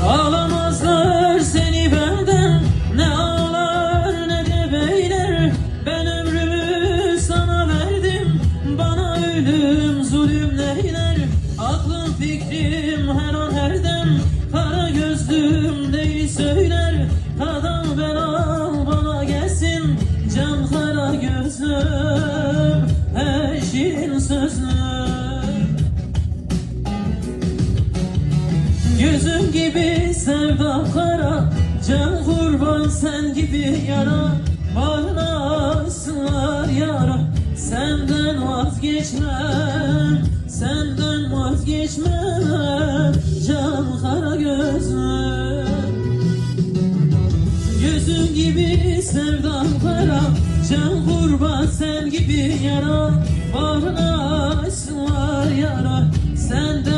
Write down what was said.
Ağlamazlar seni benden, ne ağlar ne de beyler. Ben ömrümü sana verdim, bana ölüm zulüm neyler. Aklım fikrim her an her dem, kara gözlüm değil söyler. Adam ben al bana gelsin, can kara gözlüm, her şirin sözlüm. Gözüm gibi sevdam kara, can kurban sen gibi yara. Bağrına açsınlar yara, senden vazgeçmem, senden vazgeçmem, can kara gözlüm. Gözüm gibi sevdam kara, can kurban sen gibi yara. Bağrına açsınlar yara, senden